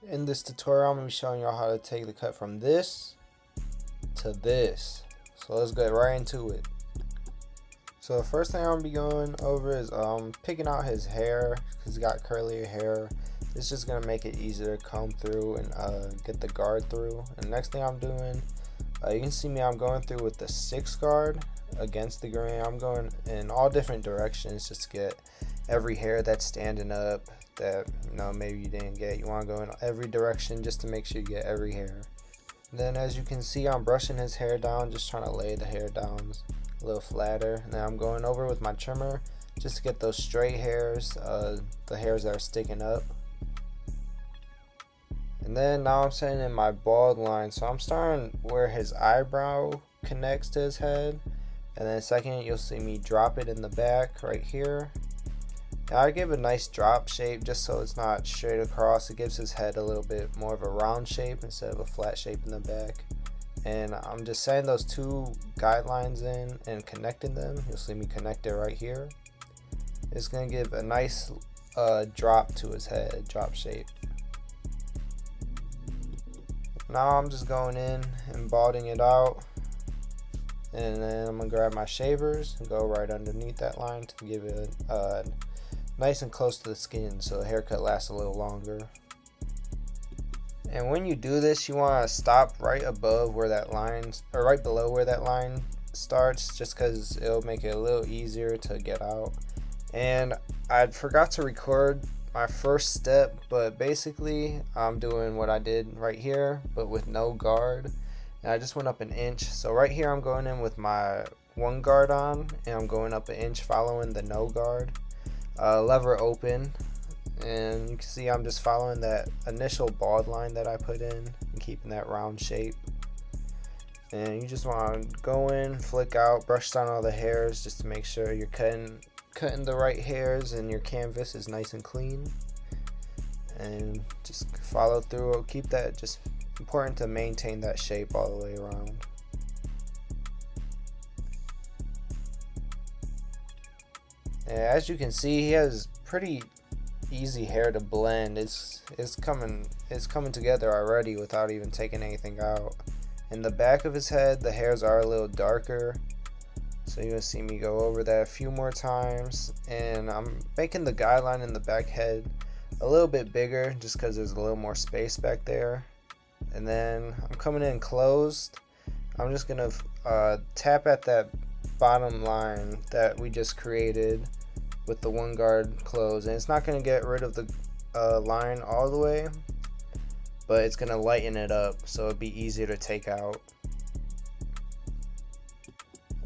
In this tutorial, I'm going to be showing y'all how to take the cut from this to this. So let's get right into it. So the first thing I'm going to be going over is picking out his hair, because he's got curly hair. It's just going to make it easier to comb through and get the guard through. And the next thing I'm doing, you can see me, I'm going through with the 6 guard against the grain. I'm going in all different directions just to get every hair that's standing up that maybe you didn't get. You want to go in every direction just to make sure you get every hair. Then as you can see, I'm brushing his hair down, just trying to lay the hair down a little flatter. And then I'm going over with my trimmer just to get those straight hairs, the hairs that are sticking up. And then now I'm setting in my bald line, so I'm starting where his eyebrow connects to his head, and then second you'll see me drop it in the back right here. Now I give a nice drop shape just so it's not straight across. It gives his head a little bit more of a round shape instead of a flat shape in the back. And I'm just setting those 2 guidelines in and connecting them. You'll see me connect it right here. It's going to give a nice drop to his head, drop shape. Now I'm just going in and balding it out, and then I'm going to grab my shavers and go right underneath that line to give it nice and close to the skin so the haircut lasts a little longer. And when you do this, you want to stop right above where that line, or right below where that line starts, just because it'll make it a little easier to get out. And I forgot to record my first step, but basically I'm doing what I did right here but with no guard, and I just went up an inch. So right here I'm going in with my 1 guard on, and I'm going up an inch following the no guard. Lever open, and you can see I'm just following that initial bald line that I put in and keeping that round shape. And you just want to go in, flick out, brush down all the hairs just to make sure you're cutting the right hairs and your canvas is nice and clean, and just follow through. Keep that, just important to maintain that shape all the way around. And as you can see, he has pretty easy hair to blend. It's coming together already without even taking anything out. In the back of his head, the hairs are a little darker, so you're going to see me go over that a few more times. And I'm making the guideline in the back head a little bit bigger just because there's a little more space back there. And then I'm coming in closed. I'm just going to tap at that bottom line that we just created with the 1 guard closed. And it's not going to get rid of the line all the way, but it's going to lighten it up so it'll be easier to take out.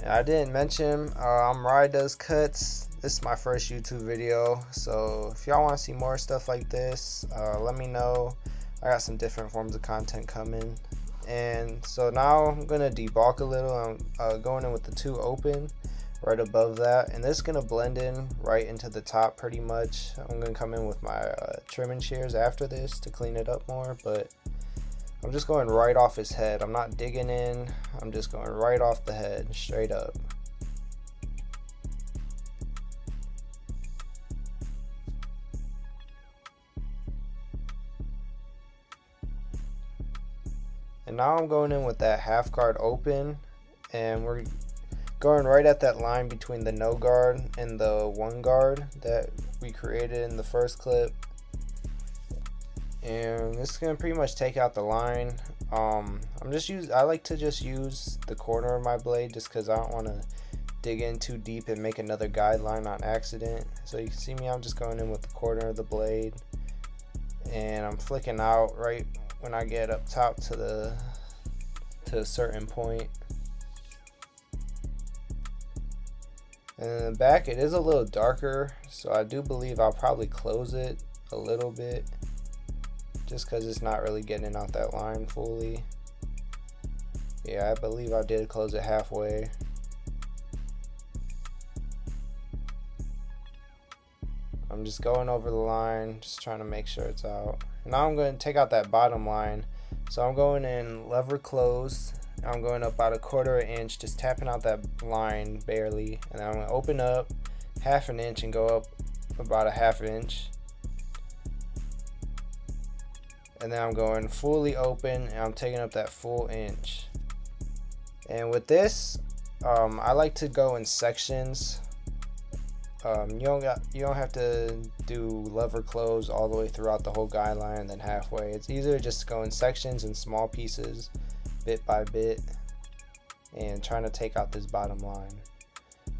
I didn't mention, Rai Does Cuts. This is my first YouTube video, so if y'all want to see more stuff like this, let me know. I got some different forms of content coming. And so now I'm going to debulk a little. I'm going in with the 2 open right above that, and this is going to blend in right into the top pretty much. I'm going to come in with my trimming shears after this to clean it up more, but I'm just going right off his head. I'm not digging in. I'm just going right off the head, straight up. And now I'm going in with that 1/2 guard open, and we're going right at that line between the no guard and the 1 guard that we created in the first clip. And this is gonna pretty much take out the line. I like to just use the corner of my blade just because I don't want to dig in too deep and make another guideline on accident. So you can see me, I'm just going in with the corner of the blade, and I'm flicking out right when I get up top to a certain point. And in the back it is a little darker, so I do believe I'll probably close it a little bit, just because it's not really getting out that line fully. Yeah, I believe I did close it halfway. I'm just going over the line, just trying to make sure it's out. And now I'm going to take out that bottom line. So I'm going in lever closed. I'm going up about 1/4 inch, just tapping out that line barely. And then I'm going to open up 1/2 inch and go up about 1/2 inch. and then I'm going fully open, and I'm taking up that full inch. And with this, I like to go in sections. You don't have to do lever close all the way throughout the whole guideline and then halfway. It's easier just to go in sections and small pieces, bit by bit, and trying to take out this bottom line.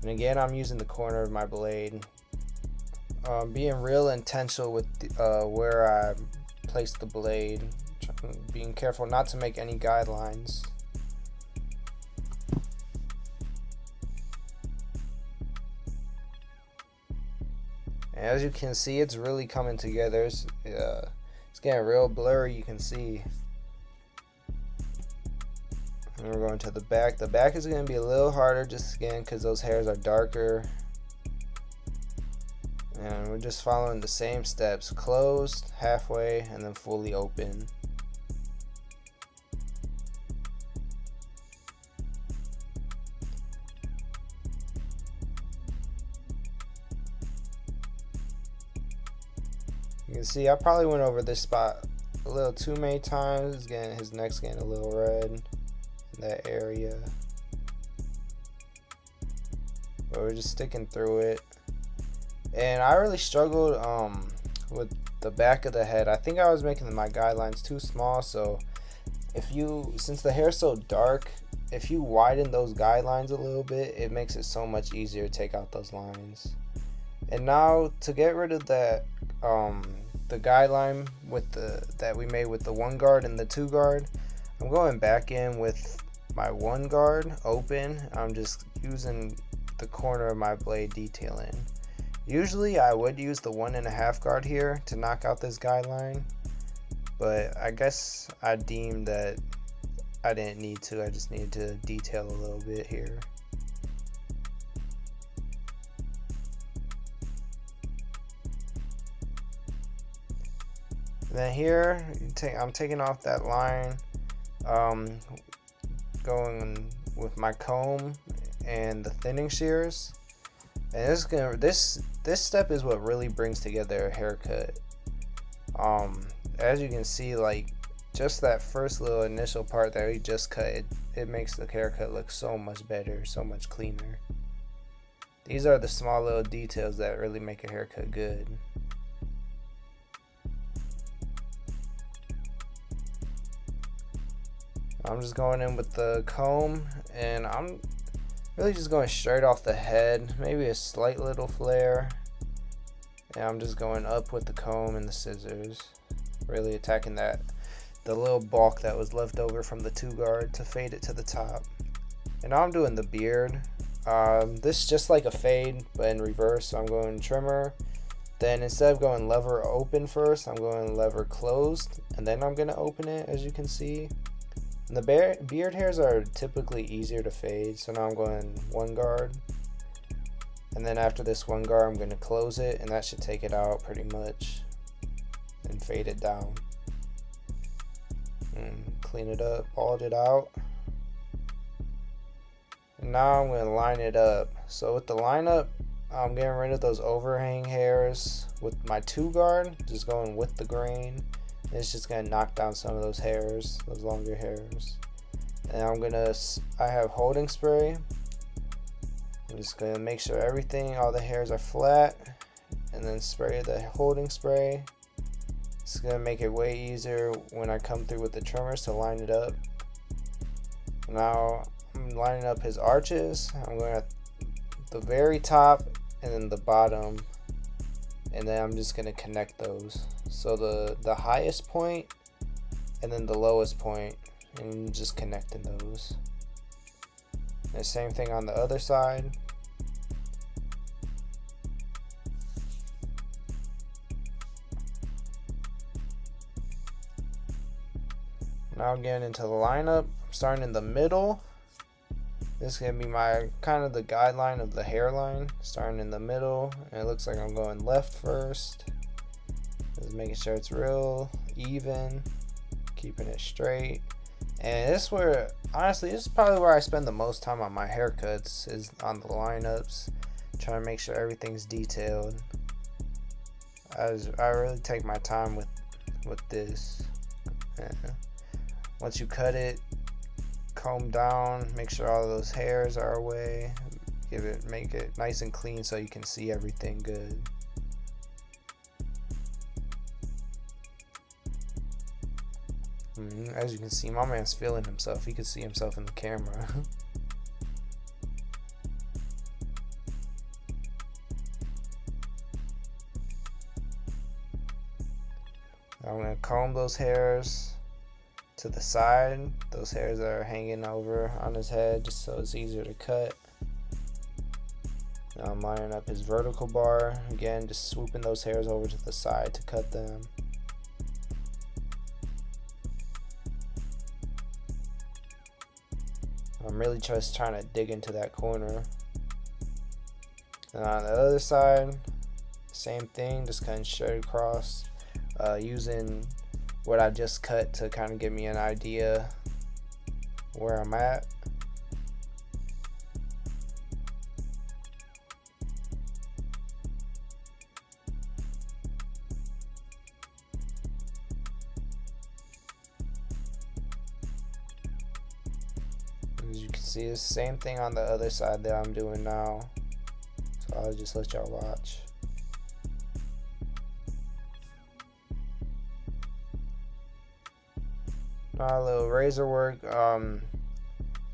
And again, I'm using the corner of my blade, being real intentional with where I place the blade, being careful not to make any guidelines. And as you can see, it's really coming together. It's getting real blurry, you can see. And we're going to the back. The back is going to be a little harder, just again because those hairs are darker. And we're just following the same steps: closed, halfway, and then fully open. You can see I probably went over this spot a little too many times. Again, his neck's getting a little red in that area, but we're just sticking through it. And I really struggled with the back of the head. I think I was making my guidelines too small, so since the hair's so dark, if you widen those guidelines a little bit, it makes it so much easier to take out those lines. And now to get rid of that the guideline with that we made with the 1 guard and the 2 guard, I'm going back in with my 1 guard open. I'm just using the corner of my blade detailing. Usually I would use the 1.5 guard here to knock out this guideline, but I guess I deemed that I didn't need to. I just needed to detail a little bit here. And then here, I'm taking off that line, going with my comb and the thinning shears. And this step is what really brings together a haircut. As you can see, like just that first little initial part that we just cut, it makes the haircut look so much better, so much cleaner. These are the small little details that really make a haircut good. I'm just going in with the comb, and I'm really just going straight off the head, maybe a slight little flare. And I'm just going up with the comb and the scissors, really attacking the little bulk that was left over from the 2 guard to fade it to the top. And now I'm doing the beard. This is just like a fade, but in reverse. So I'm going trimmer. Then instead of going lever open first, I'm going lever closed, and then I'm going to open it, as you can see. And the beard hairs are typically easier to fade, so now I'm going 1 guard. And then after this 1 guard, I'm going to close it, and that should take it out pretty much. And fade it down. And clean it up, bald it out. And now I'm going to line it up. So with the lineup, I'm getting rid of those overhang hairs with my 2 guard, just going with the grain. It's just gonna knock down some of those hairs, those longer hairs. And I have holding spray. I'm just gonna make sure all the hairs are flat, and then spray the holding spray. It's gonna make it way easier when I come through with the trimmers to line it up. Now I'm lining up his arches. I'm going at the very top and then the bottom, and then I'm just going to connect those. So the highest point and then the lowest point, and just connecting those. And the same thing on the other side. Now getting into the lineup, I'm starting in the middle. This is going to be my kind of the guideline of the hairline, starting in the middle, and it looks like I'm going left first. Just making sure it's real even, keeping it straight. And this is where, honestly, this is probably where I spend the most time on my haircuts, is on the lineups, trying to make sure everything's detailed. I really take my time with this. And once you cut it, comb down, make sure all those hairs are away, make it nice and clean so you can see everything good. As you can see, my man's feeling himself. He can see himself in the camera. I'm gonna comb those hairs to the side, those hairs that are hanging over on his head, just so it's easier to cut. Now I'm lining up his vertical bar, again just swooping those hairs over to the side to cut them. I'm really just trying to dig into that corner. And on the other side, same thing, just cutting straight across, using what I just cut to kind of give me an idea where I'm at. As you can see, it's the same thing on the other side that I'm doing now, so I'll just let y'all watch. Now a little razor work.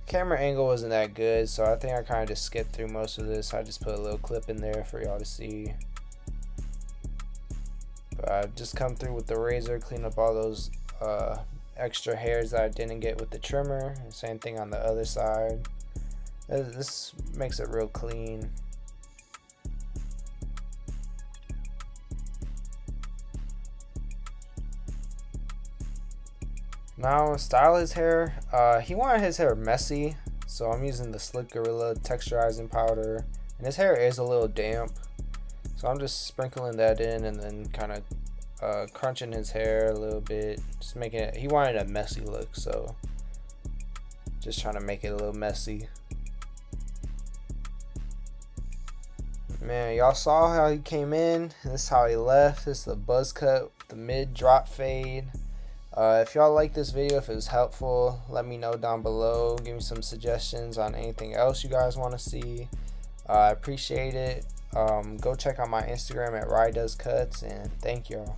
Camera angle wasn't that good, so I think I kind of just skipped through most of this. I just put a little clip in there for y'all to see. But I just come through with the razor, clean up all those extra hairs that I didn't get with the trimmer. Same thing on the other side. This makes it real clean. Now style his hair. He wanted his hair messy, so I'm using the Slick Gorilla texturizing powder, and his hair is a little damp, so I'm just sprinkling that in and then kind of crunching his hair a little bit, just making it. He wanted a messy look, so just trying to make it a little messy. Man, y'all saw how he came in. This is how he left. This is the buzz cut, the mid drop fade. If y'all like this video, if it was helpful, let me know down below. Give me some suggestions on anything else you guys want to see. I appreciate it. Go check out my Instagram at RyDoesCuts, and thank y'all.